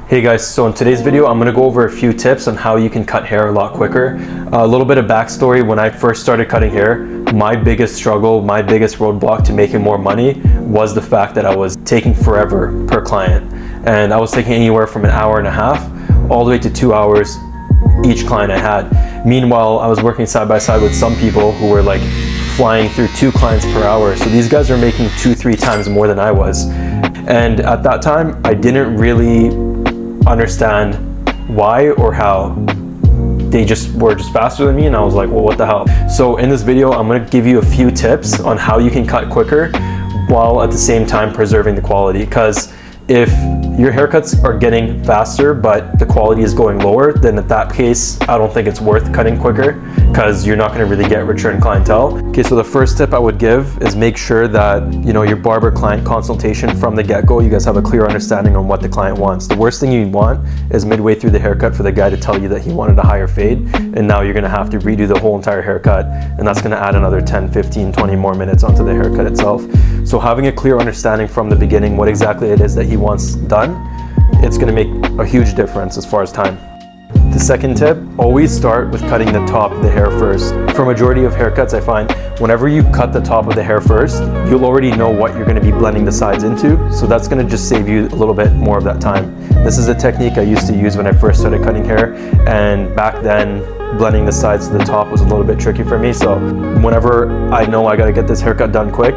Hey guys, so in today's video, I'm gonna go over a few tips on how you can cut hair a lot quicker. A little bit of backstory: when I first started cutting hair, my biggest struggle, my biggest roadblock to making more money was the fact that I was taking forever per client. And I was taking anywhere from an hour and a half all the way to 2 hours each client I had. Meanwhile, I was working side by side with some people who were like flying through 2 clients per hour. So these guys are making 2-3 times more than I was. And at that time, I didn't really understand why or how. They were just faster than me, and I was like, well, what the hell? So in this video, I'm gonna give you a few tips on how you can cut quicker while at the same time preserving the quality. Because if your haircuts are getting faster but the quality is going lower, then in that case, I don't think it's worth cutting quicker because you're not going to really get return clientele. Okay, so the first tip I would give is make sure that your barber client consultation from the get-go, you guys have a clear understanding on what the client wants. The worst thing you want is midway through the haircut for the guy to tell you that he wanted a higher fade, and now you're going to have to redo the whole entire haircut, and that's going to add another 10, 15, 20 more minutes onto the haircut itself. So having a clear understanding from the beginning what exactly it is that he wants done, it's going to make a huge difference as far as time. The second tip, always start with cutting the top of the hair first. For majority of haircuts, I find whenever you cut the top of the hair first, you'll already know what you're going to be blending the sides into, so that's going to just save you a little bit more of that time. This is a technique I used to use when I first started cutting hair, and back then blending the sides to the top was a little bit tricky for me, so whenever I know I got to get this haircut done quick,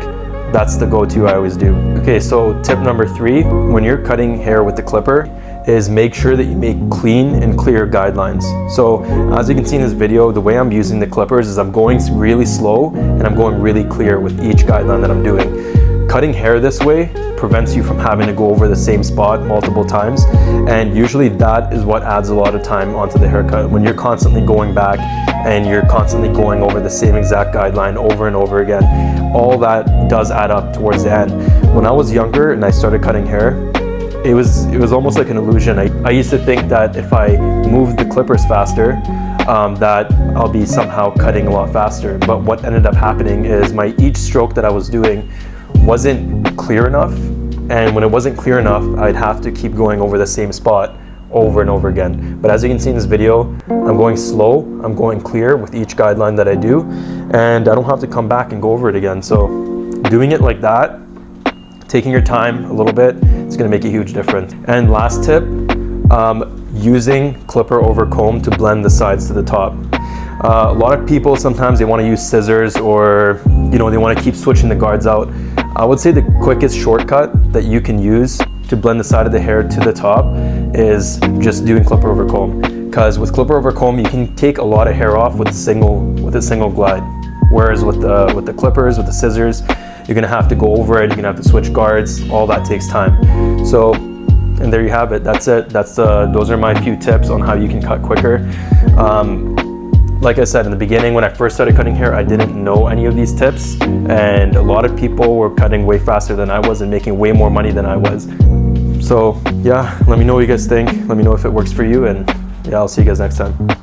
that's the go-to I always do. Okay, so tip number 3, when you're cutting hair with the clipper, is make sure that you make clean and clear guidelines. So as you can see in this video, the way I'm using the clippers is I'm going really slow and I'm going really clear with each guideline that I'm doing. Cutting hair this way prevents you from having to go over the same spot multiple times, and usually that is what adds a lot of time onto the haircut. When you're constantly going back and you're constantly going over the same exact guideline over and over again, all that does add up towards the end. When I was younger and I started cutting hair, it was almost like an illusion. I used to think that if I moved the clippers faster, that I'll be somehow cutting a lot faster. But what ended up happening is each stroke that I was doing wasn't clear enough, and when it wasn't clear enough, I'd have to keep going over the same spot over and over again. But as you can see in this video, I'm going slow, I'm going clear with each guideline that I do, and I don't have to come back and go over it again. So doing it like that, taking your time a little bit, it's gonna make a huge difference. And last tip, using clipper over comb to blend the sides to the top. A lot of people, sometimes they wanna use scissors, or they wanna keep switching the guards out. I would say the quickest shortcut that you can use to blend the side of the hair to the top is just doing clipper over comb. Because with clipper over comb, you can take a lot of hair off with a single glide. Whereas with the clippers, with the scissors, you're gonna have to go over it, you're gonna have to switch guards, all that takes time. So, and there you have it, that's it. Those are my few tips on how you can cut quicker. Like I said in the beginning, when I first started cutting hair, I didn't know any of these tips, and a lot of people were cutting way faster than I was and making way more money than I was. So yeah, let me know what you guys think. Let me know if it works for you, and yeah, I'll see you guys next time.